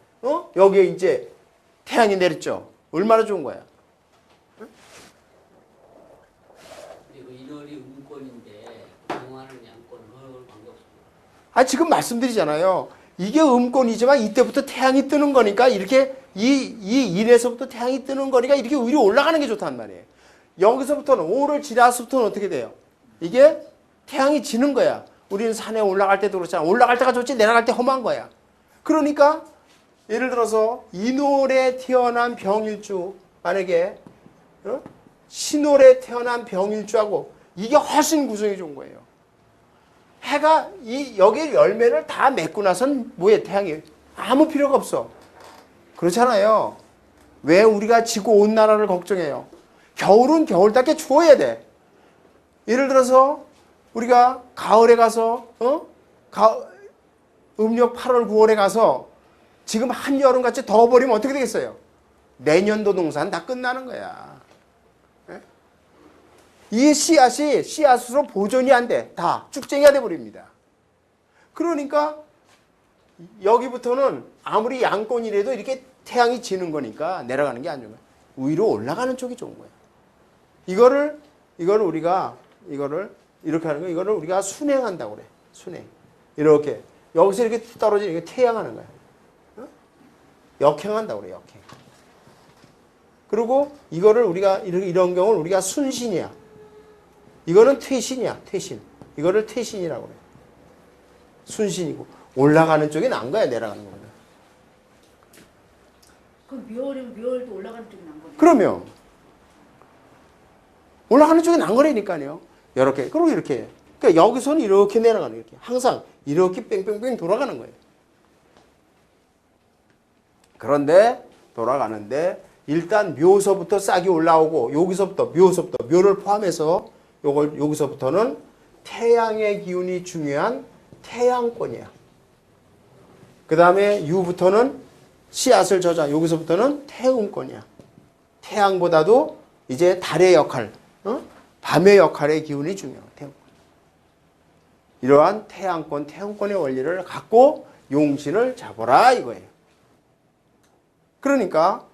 여기에 이제 태양이 내렸죠. 얼마나 좋은 거야. 그리고 이 노래 음권인데 영화는 양권 그걸 관계없습니다. 아, 지금 말씀드리잖아요. 이게 음권이지만 이때부터 태양이 뜨는 거니까 이렇게 이 일에서부터 태양이 뜨는 거니까 이렇게 위로 올라가는 게 좋단 말이에요. 여기서부터는 5를 지나서부터는 어떻게 돼요? 이게 태양이 지는 거야. 우리는 산에 올라갈 때도 그렇잖아. 올라갈 때가 좋지 내려갈 때 험한 거야. 그러니까 예를 들어서 이노래 태어난 병일주 만약에 신월에 태어난 병일주하고 이게 훨씬 구성이 좋은 거예요. 해가 여기 열매를 다 맺고 나선 뭐해 태양이 아무 필요가 없어. 그렇잖아요. 왜 우리가 지구 온난화를 걱정해요? 겨울은 겨울답게 추워야 돼. 예를 들어서 우리가 가을에 가서 음력 8월 9월에 가서 지금 한여름같이 더워버리면 어떻게 되겠어요? 내년도 농사는 다 끝나는 거야. 이 씨앗이 씨앗으로 보존이 안 돼. 다 쭉쟁이가 돼버립니다. 그러니까 여기부터는 아무리 양권이라도 이렇게 태양이 지는 거니까 내려가는 게 안 좋은 거야. 위로 올라가는 쪽이 좋은 거야. 이거를 우리가 이렇게 하는 거 이거를 우리가 순행한다고 그래. 순행. 이렇게 여기서 이렇게 떨어지는 게 태양하는 거야. 역행한다고 그래. 역행. 그리고 이거를 우리가 이런 경우는 우리가 순신이야. 이거는 퇴신이야. 퇴신. 이거를 퇴신이라고 그래. 순신이고 올라가는 쪽이 난 거야. 내려가는 거보다. 그럼 묘월이면 묘월도 올라가는 쪽이 난 거네. 그러면 올라가는 쪽이 난 거라니까요. 이렇게 그리고 이렇게. 그러니까 여기서는 이렇게 내려가는 거예요. 이렇게. 항상 이렇게 뺑뺑뺑 돌아가는 거예요. 그런데 돌아가는데 일단 묘서부터 싹이 올라오고 여기서부터 묘를 포함해서 여기서부터는 태양의 기운이 중요한 태양권이야. 그 다음에 유부터는 씨앗을 저장. 여기서부터는 태음권이야. 태양보다도 이제 달의 역할, 밤의 역할의 기운이 중요해. 태음권. 이러한 태양권의 원리를 갖고 용신을 잡아라 이거예요. 그러니까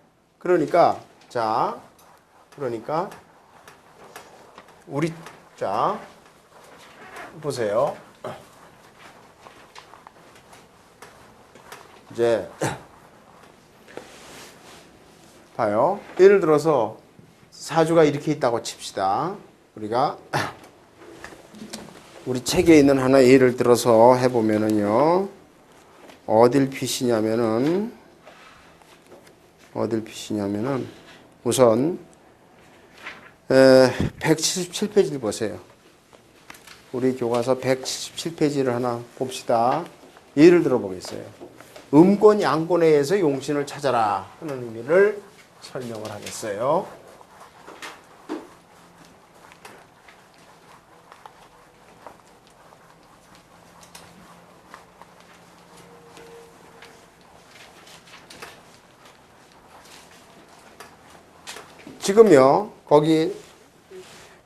우리 자 보세요. 이제 봐요. 예를 들어서 사주가 이렇게 있다고 칩시다. 우리가 우리 책에 있는 하나 예를 들어서 해보면은요. 어딜 피시냐면은 우선 177페이지를 보세요. 우리 교과서 177페이지를 하나 봅시다. 예를 들어 보겠어요. 음권 양권에 의해서 용신을 찾아라 하는 의미를 설명을 하겠어요. 지금요, 거기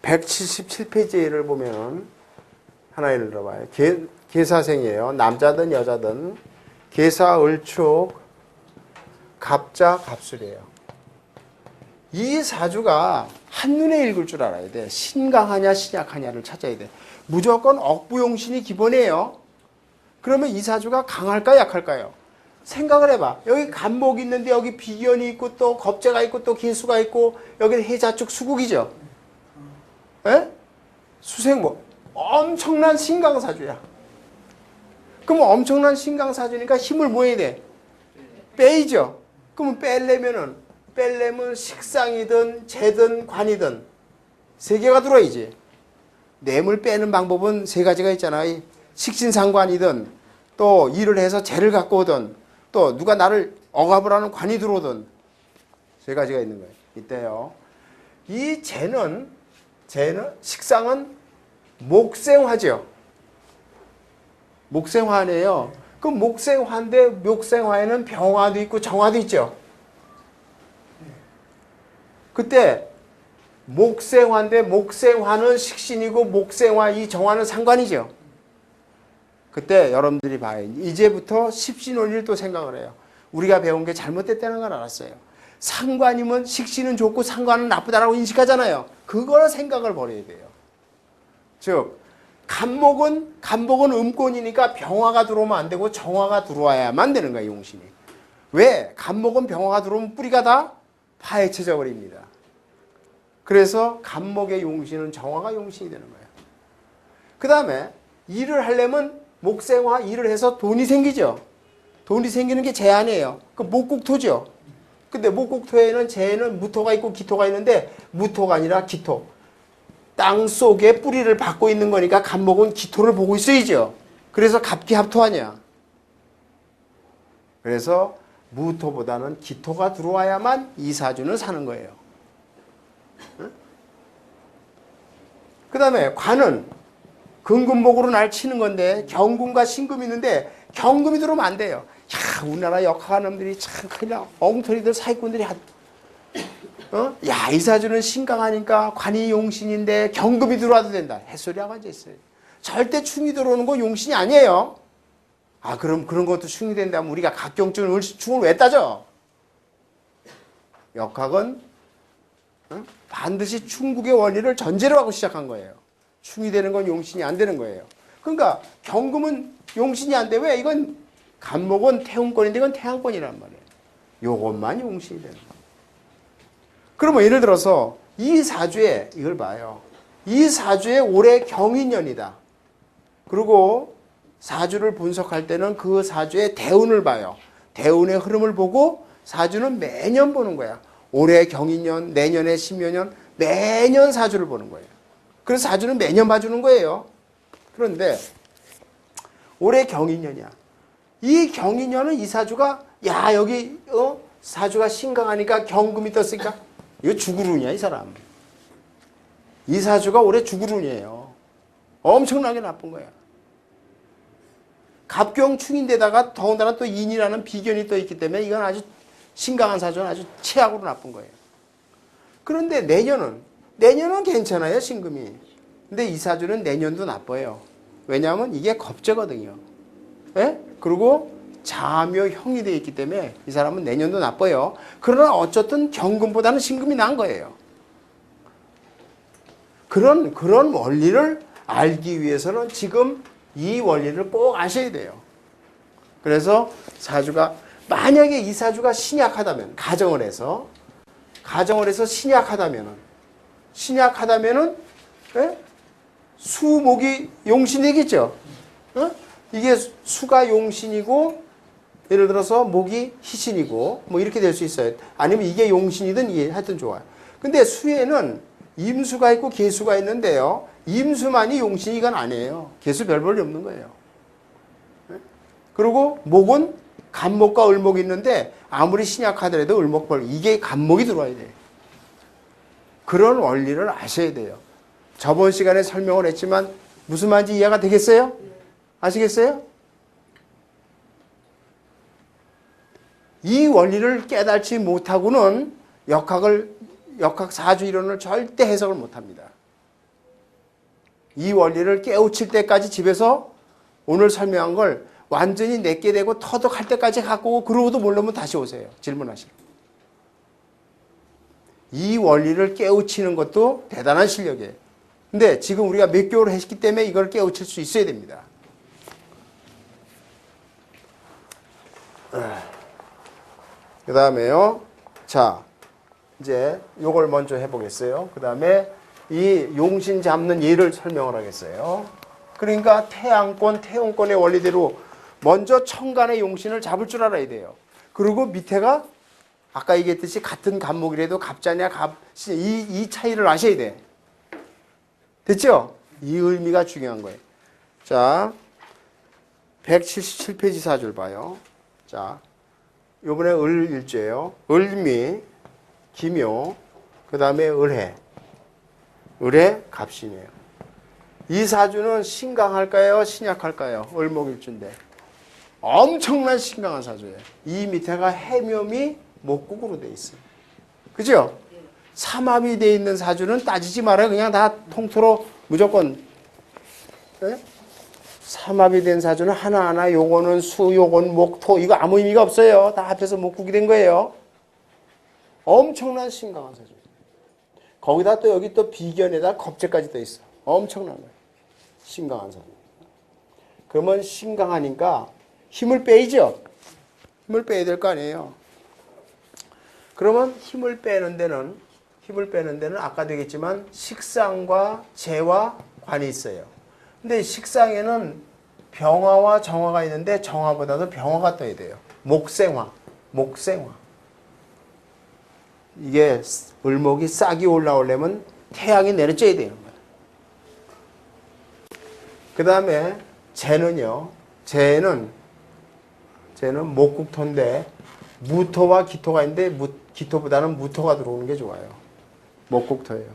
177페이지를 보면 하나 예를 들어봐요. 계사생이에요. 남자든 여자든 계사, 을축, 갑자, 갑술이에요. 이 사주가 한눈에 읽을 줄 알아야 돼. 신강하냐 신약하냐를 찾아야 돼. 무조건 억부용신이 기본이에요. 그러면 이 사주가 강할까 약할까요? 생각을 해봐. 여기 간목이 있는데 여기 비견이 있고 또 겁재가 있고 또 기수가 있고 여기는 해자축 수국이죠. 에? 수생목. 엄청난 신강사주야. 그럼 엄청난 신강사주니까 힘을 뭐 해야 돼? 빼이죠. 그러면 빼려면 식상이든 재든 관이든 세 개가 들어야지. 뇌물 빼는 방법은 세 가지가 있잖아. 식신상관이든 또 일을 해서 재를 갖고 오든 또 누가 나를 억압을 하는 관이 들어오든 세 가지가 있는 거예요. 이때요. 이 재는 식상은 목생화죠. 목생화네요. 그 목생화인데 목생화에는 병화도 있고 정화도 있죠. 그때 목생화인데 목생화는 식신이고 목생화 이 정화는 상관이죠. 그때 여러분들이 봐요. 이제부터 십신 원리를 또 생각을 해요. 우리가 배운 게 잘못됐다는 걸 알았어요. 상관이면 식신은 좋고 상관은 나쁘다라고 인식하잖아요. 그걸 생각을 버려야 돼요. 즉 간목은 음권이니까 병화가 들어오면 안 되고 정화가 들어와야만 되는 거예요. 용신이. 왜? 간목은 병화가 들어오면 뿌리가 다 파헤쳐져 버립니다. 그래서 간목의 용신은 정화가 용신이 되는 거예요. 그 다음에 일을 하려면 목생화 일을 해서 돈이 생기죠. 돈이 생기는 게 재안이에요. 그 목국토죠. 근데 목국토에는 재에는 무토가 있고 기토가 있는데 무토가 아니라 기토. 땅 속에 뿌리를 받고 있는 거니까 간목은 기토를 보고 있어야죠. 그래서 갑기합토 아니야. 그래서 무토보다는 기토가 들어와야만 이 사주는 사는 거예요. 응? 그 다음에 관은 금금목으로 날 치는 건데 경금과 신금이 있는데 경금이 들어오면 안 돼요. 야, 우리나라 역학한 놈들이 참 그냥 엉터리들 사기꾼들이 야, 이 사주는 신강하니까 관이 용신인데 경금이 들어와도 된다. 햇소리하고 앉아있어요. 절대 충이 들어오는 거 용신이 아니에요. 아, 그럼 그런 것도 충이 된다면 우리가 각경증을 충을 왜 따져? 역학은 반드시 충국의 원리를 전제로 하고 시작한 거예요. 충이 되는 건 용신이 안 되는 거예요. 그러니까 경금은 용신이 안 돼. 왜? 이건 간목은 태운권인데 이건 태양권이란 말이에요. 요것만 용신이 되는 거예요. 그러면 예를 들어서 이 사주에 이걸 봐요. 이 사주에 올해 경인년이다. 그리고 사주를 분석할 때는 그 사주의 대운을 봐요. 대운의 흐름을 보고 사주는 매년 보는 거야. 올해 경인년, 내년에 신묘년, 매년 사주를 보는 거예요. 그래서 사주는 매년 봐주는 거예요. 그런데 올해 경인년이야. 이 경인년은 이 사주가 야 여기 사주가 신강하니까 경금이 떴으니까 이거 죽으run이야 이 사람. 이 사주가 올해 죽으run이에요. 엄청나게 나쁜 거야. 갑경충인데다가 더군다나 또 인이라는 비견이 또 있기 때문에 이건 아주 신강한 사주는 아주 최악으로 나쁜 거예요. 그런데 내년은 괜찮아요 신금이. 근데 이 사주는 내년도 나빠요. 왜냐하면 이게 겁재거든요. 예? 그리고 자묘형이 되어 있기 때문에 이 사람은 내년도 나빠요. 그러나 어쨌든 경금보다는 신금이 나은 거예요. 그런 원리를 알기 위해서는 지금 이 원리를 꼭 아셔야 돼요. 그래서 사주가 만약에 이 사주가 신약하다면 가정을 해서 신약하다면은 예? 수목이 용신이겠죠. 이게 수가 용신이고 예를 들어서 목이 희신이고 뭐 이렇게 될 수 있어요. 아니면 이게 용신이든 이게 하여튼 좋아요. 근데 수에는 임수가 있고 계수가 있는데요. 임수만이 용신이 이건 아니에요. 계수 별 볼일 없는 거예요. 그리고 목은 간목과 을목이 있는데 아무리 신약하더라도 을목벌 이게 간목이 들어와야 돼요. 그런 원리를 아셔야 돼요. 저번 시간에 설명을 했지만 무슨 말인지 이해가 되겠어요? 아시겠어요? 이 원리를 깨닫지 못하고는 역학 사주 이론을 절대 해석을 못합니다. 이 원리를 깨우칠 때까지 집에서 오늘 설명한 걸 완전히 내게 되고 터득할 때까지 갖고 오고 그러고도 모르면 다시 오세요. 질문하시고. 이 원리를 깨우치는 것도 대단한 실력이에요. 근데 지금 우리가 몇 개월 했기 때문에 이걸 깨우칠 수 있어야 됩니다. 그 다음에요. 자, 이제 요걸 먼저 해보겠어요. 그 다음에 이 용신 잡는 예를 설명을 하겠어요. 그러니까 태양권, 태운권의 원리대로 먼저 천간의 용신을 잡을 줄 알아야 돼요. 그리고 밑에가 아까 얘기했듯이 같은 간목이라도 갑자냐 갑시 이 차이를 아셔야 돼. 됐죠? 이 의미가 중요한 거예요. 자, 177페이지 사주를 봐요. 자, 요번에 을일주예요. 을미, 기묘, 그 다음에 을해. 을해 갑신이에요. 이 사주는 신강할까요? 신약할까요? 을목일주인데. 엄청난 신강한 사주예요. 이 밑에가 해묘미 목국으로 돼 있어요. 그죠? 삼합이 돼 있는 사주는 따지지 말아요. 그냥 다 통틀어 무조건. 네? 삼합이 된 사주는 하나하나 요거는 수, 요건 목, 토 이거 아무 의미가 없어요. 다 합해서 목국이 된 거예요. 엄청난 심각한 사주. 거기다 또 여기 또 비견에다 겁재까지 또 있어. 엄청난 거예요. 심각한 사주. 그러면 심각하니까 힘을 빼야죠. 힘을 빼야 될 거 아니에요. 그러면 힘을 빼는 데는 아까도 얘기했지만 식상과 재와 관이 있어요. 근데 식상에는 병화와 정화가 있는데 정화보다도 병화가 떠야 돼요. 목생화. 이게 을목이 싹이 올라오려면 태양이 내려져야 되는 거예요. 그 다음에 재는요. 재는 목국토인데 무토와 기토가 있는데 기토보다는 무토가 들어오는 게 좋아요. 목국토예요.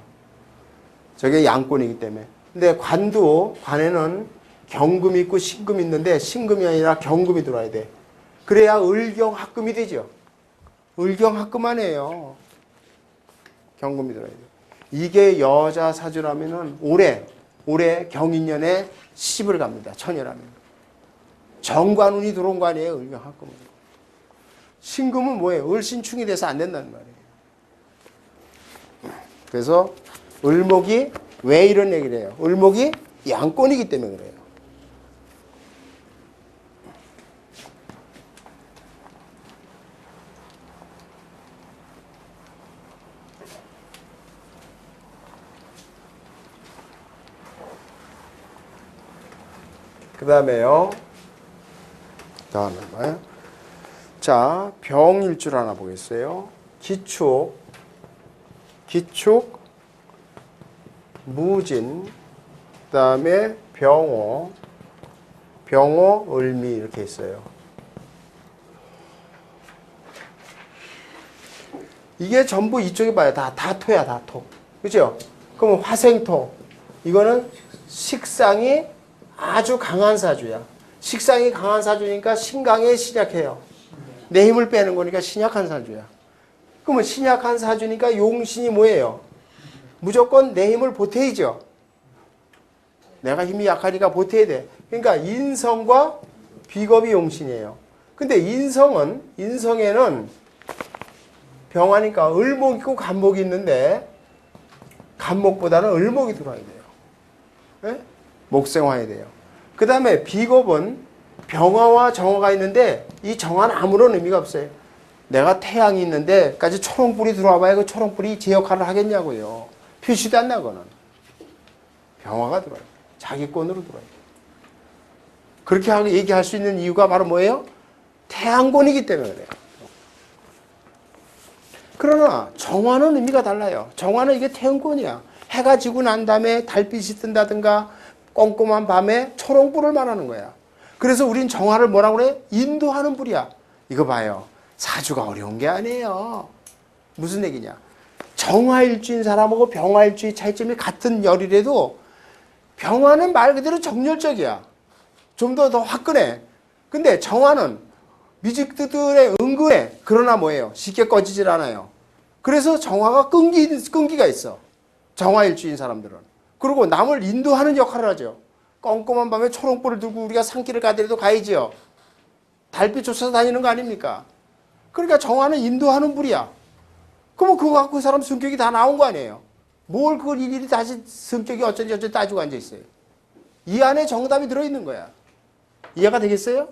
저게 양권이기 때문에. 근데 관에는 경금이 있고 신금이 있는데 신금이 아니라 경금이 들어와야 돼. 그래야 을경합금이 되죠. 을경합금하네요. 경금이 들어야 돼. 이게 여자 사주라면은 올해 경인년에 시집을 갑니다. 처녀라면. 정관운이 들어온 거 아니에요. 을경합금은. 신금은 뭐예요? 을신충이 돼서 안 된다는 말이에요. 그래서 을목이 왜 이런 얘기를 해요? 을목이 양권이기 때문에 그래요. 그 다음에요. 다음에 뭐예요? 자, 병일줄 하나 보겠어요. 기축, 무진, 그 다음에 병호, 을미 이렇게 있어요. 이게 전부 이쪽에 봐요. 다 토야, 다 토. 그죠? 그럼 화생토. 이거는 식상이 아주 강한 사주야. 식상이 강한 사주니까 신강에 신약해요. 내 힘을 빼는 거니까 신약한 사주야. 그러면 신약한 사주니까 용신이 뭐예요? 무조건 내 힘을 보태야죠. 내가 힘이 약하니까 보태야 돼. 그러니까 인성과 비겁이 용신이에요. 근데 인성에는 병화니까 을목 있고 간목이 있는데 간목보다는 을목이 들어와야 돼요. 네? 목생화해야 돼요. 그 다음에 비겁은 병화와 정화가 있는데 이 정화는 아무런 의미가 없어요. 내가 태양이 있는데까지 초롱불이 들어와 봐야 그 초롱불이 제 역할을 하겠냐고요. 표시도 안 나거는. 병화가 들어와요. 자기권으로 들어와요. 그렇게 얘기할 수 있는 이유가 바로 뭐예요? 태양권이기 때문에 그래요. 그러나 정화는 의미가 달라요. 정화는 이게 태양권이야. 해가 지고 난 다음에 달빛이 뜬다든가 꼼꼼한 밤에 초롱불을 말하는 거야. 그래서 우린 정화를 뭐라고 그래? 인도하는 불이야. 이거 봐요. 사주가 어려운 게 아니에요. 무슨 얘기냐? 정화일주인 사람하고 병화일주의 차이점이 같은 열이라도 병화는 말 그대로 정열적이야. 좀 더 화끈해. 근데 정화는 미직들의 은근해. 그러나 뭐예요? 쉽게 꺼지질 않아요. 그래서 정화가 끈기가 있어. 정화일주인 사람들은. 그리고 남을 인도하는 역할을 하죠. 껌껌한 밤에 초롱불을 들고 우리가 산길을 가더라도 가야지요. 달빛 쫓아서 다니는 거 아닙니까? 그러니까 정화는 인도하는 불이야. 그러면 그거 갖고 그 사람 성격이 다 나온 거 아니에요. 뭘 그걸 일일이 다시 성격이 어쩐지 따지고 앉아있어요. 이 안에 정답이 들어있는 거야. 이해가 되겠어요?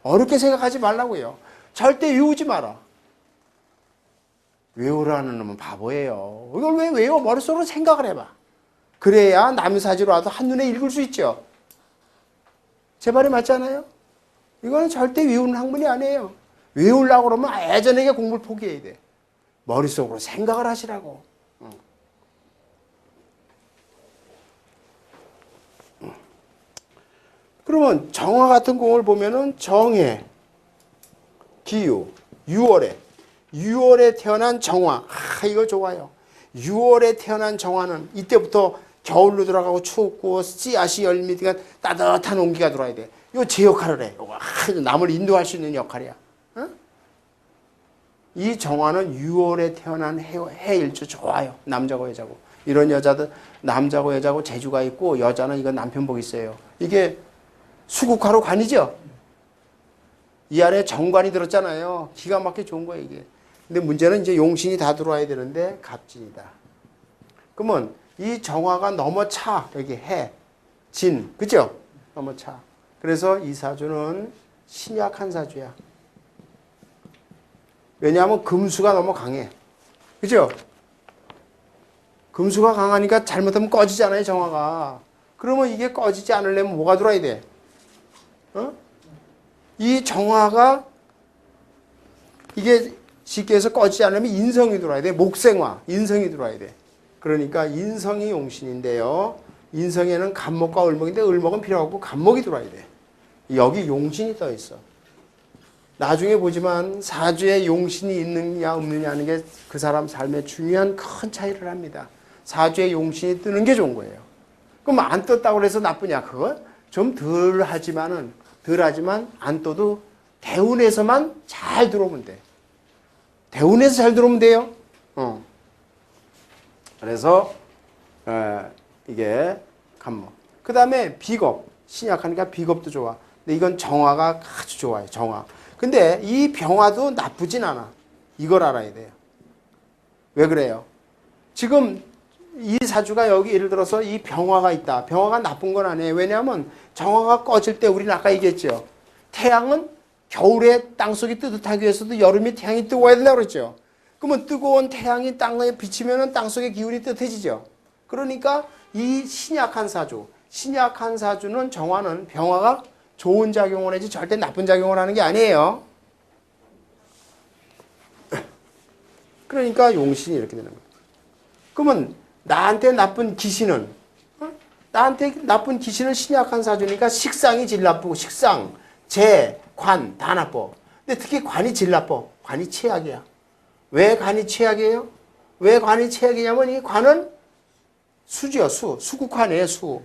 어렵게 생각하지 말라고요. 절대 외우지 마라. 외우라는 놈은 바보예요. 이걸 왜 외워? 머릿속으로 생각을 해봐. 그래야 남의 사주로 와도 한눈에 읽을 수 있죠. 제 말이 맞지 않아요? 이거는 절대 외우는 학문이 아니에요. 외우려고 그러면 예전에 공부를 포기해야 돼. 머릿속으로 생각을 하시라고. 그러면 정화 같은 공을 보면은 정해, 기유, 6월에 태어난 정화. 이거 좋아요. 6월에 태어난 정화는 이때부터 겨울로 들어가고 춥고 씨앗이 열리니까 따뜻한 온기가 들어와야 돼. 이거 제 역할을 해. 남을 인도할 수 있는 역할이야. 어? 이 정화는 6월에 태어난 해일주 좋아요. 남자고 여자고. 이런 여자들 남자고 여자고 재주가 있고 여자는 이건 남편 복 있어요. 이게 수국화로 관이죠. 이 안에 정관이 들었잖아요. 기가 막히게 좋은 거예요 이게. 근데 문제는 이제 용신이 다 들어와야 되는데 갑진이다. 그러면 이 정화가 너무 차. 여기 해, 진, 그죠? 너무 차. 그래서 이 사주는 신약한 사주야. 왜냐하면 금수가 너무 강해. 그죠? 금수가 강하니까 잘못하면 꺼지잖아요, 정화가. 그러면 이게 꺼지지 않으려면 뭐가 들어야 돼? 어? 이 정화가 이게 쉽게 해서 꺼지지 않으면 인성이 들어와야 돼. 목생화, 인성이 들어와야 돼. 그러니까 인성이 용신인데요. 인성에는 간목과 을목인데 을목은 필요 없고 간목이 들어와야 돼. 여기 용신이 떠 있어. 나중에 보지만 사주에 용신이 있느냐 없느냐 하는 게 그 사람 삶에 중요한 큰 차이를 합니다. 사주에 용신이 뜨는 게 좋은 거예요. 그럼 안 떴다고 해서 나쁘냐? 그거 좀 덜 하지만 안 떠도 대운에서만 잘 들어오면 돼. 대운에서 잘 들어오면 돼요. 그래서 이게 간목. 그 다음에 비겁. 신약하니까 비겁도 좋아. 근데 이건 정화가 아주 좋아요. 정화. 근데 이 병화도 나쁘진 않아. 이걸 알아야 돼요. 왜 그래요? 지금 이 사주가 여기 예를 들어서 이 병화가 있다. 병화가 나쁜 건 아니에요. 왜냐하면 정화가 꺼질 때 우리는 아까 얘기했죠. 태양은 겨울에 땅속이 뜨뜻하기 위해서도 여름에 태양이 뜨거워야 된다고 그랬죠. 그러면 뜨거운 태양이 땅에 비치면 땅속의 기운이 뜨뜻해지죠. 그러니까 이 신약한 사주는 정화는 병화가 좋은 작용을 하지 절대 나쁜 작용을 하는 게 아니에요. 그러니까 용신이 이렇게 되는 거예요. 그러면 나한테 나쁜 기신은 신약한 사주니까 식상이 제일 나쁘고 식상, 재, 관 다 나빠. 근데 특히 관이 제일 나빠. 관이 최악이야. 왜 관이 최악이에요? 왜 관이 최악이냐면 이 관은 수죠. 수국화네요. 수.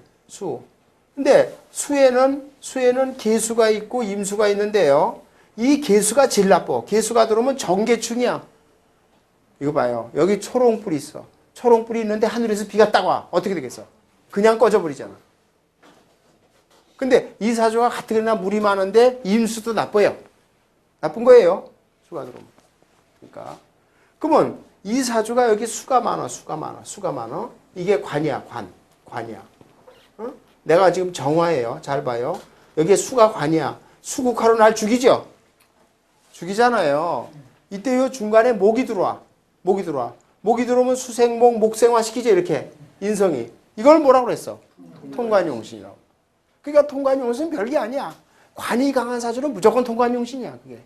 근데 수에는 개수가 있고 임수가 있는데요. 이 개수가 제일 나빠. 개수가 들어오면 정개충이야. 이거 봐요. 여기 초롱불이 있어. 초롱불이 있는데 하늘에서 비가 딱 와. 어떻게 되겠어? 그냥 꺼져버리잖아. 근데 이 사주가 가뜩이나 물이 많은데 임수도 나빠요. 나쁜 거예요. 수가 들어오면. 그러니까. 그러면 이 사주가 여기 수가 많아. 이게 관이야. 관이야. 어? 내가 지금 정화예요. 잘 봐요. 여기에 수가 관이야. 수국화로 날 죽이죠? 죽이잖아요. 이때 요 중간에 목이 들어와. 목이 들어오면 수생목, 목생화 시키죠. 이렇게. 인성이. 이걸 뭐라고 그랬어? 통관용신이라고. 그러니까 통관용신은 별게 아니야. 관이 강한 사주는 무조건 통관용신이야. 그게.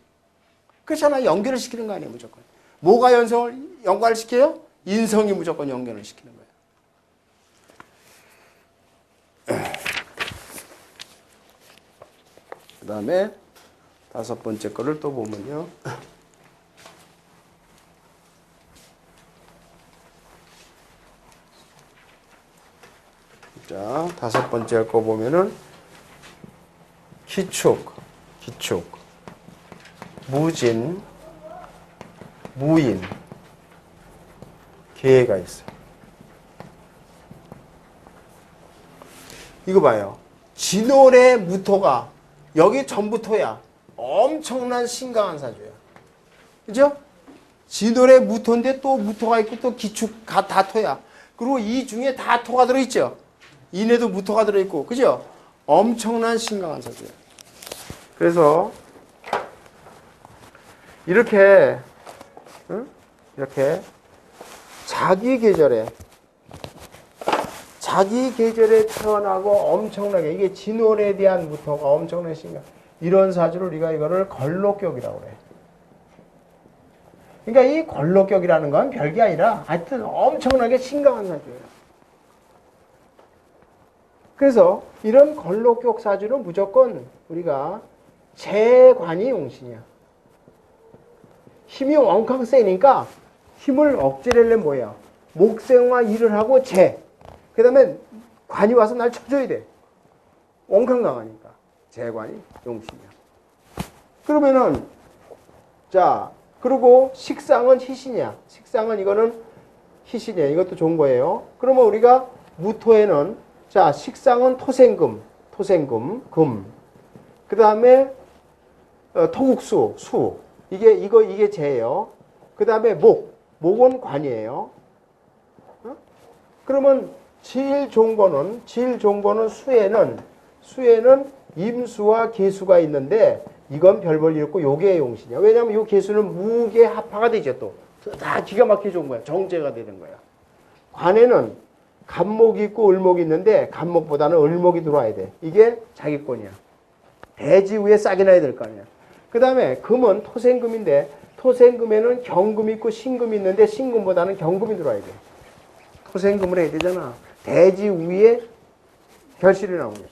그렇잖아. 연결을 시키는 거 아니에요. 무조건. 뭐가 연관을 시켜요? 인성이 무조건 연결을 시키는 거예요. 그 다음에 5번째 거를 또 보면요. 자, 5번째 거 보면은 기축, 무진, 무인, 계가 있어요. 이거 봐요. 진월의 무토가 여기 전부토야. 엄청난 신강한 사주야. 그죠? 진월의 무토인데 또 무토가 있고 또 기축 다 토야. 그리고 이 중에 다 토가 들어있죠. 인에도 무토가 들어있고. 그죠? 엄청난 신강한 사주야. 그래서 이렇게 자기 계절에 태어나고 엄청나게 이게 진월에 대한 무토가 엄청난 신강. 이런 사주를 우리가 이거를 걸록격이라고 그래. 그러니까 이 걸록격이라는 건 별게 아니라 하여튼 엄청나게 신강한 사주예요. 그래서 이런 걸록격 사주는 무조건 우리가 재관이 용신이야. 힘이 엉캉 세니까 힘을 억제하려면 뭐야? 목생화 일을 하고 재. 그 다음에 관이 와서 날 쳐줘야 돼. 엉캉 강하니까. 재관이 용신이야. 그러면은 자 그리고 식상은 희신이야. 식상은 이거는 희신이에요. 이것도 좋은 거예요. 그러면 우리가 무토에는 자 식상은 토생금, 금. 그 다음에 토국수, 수. 이게 재예요. 그 다음에 목은 관이에요. 그러면 제일 좋은 거는 수에는 임수와 계수가 있는데 이건 별 볼 일 없고 요게 용신이야. 왜냐하면 요 계수는 무게 합화가 되죠 또. 다 기가 막히게 좋은 거야. 정제가 되는 거야. 관에는 간목이 있고 을목이 있는데 간목보다는 을목이 들어와야 돼. 이게 자기권이야. 대지 위에 싹이 나야 될 거 아니야. 그 다음에 금은 토생금인데 토생금에는 경금이 있고 신금이 있는데 신금보다는 경금이 들어와야 돼. 토생금을 해야 되잖아. 대지 위에 결실이 나오는 거야.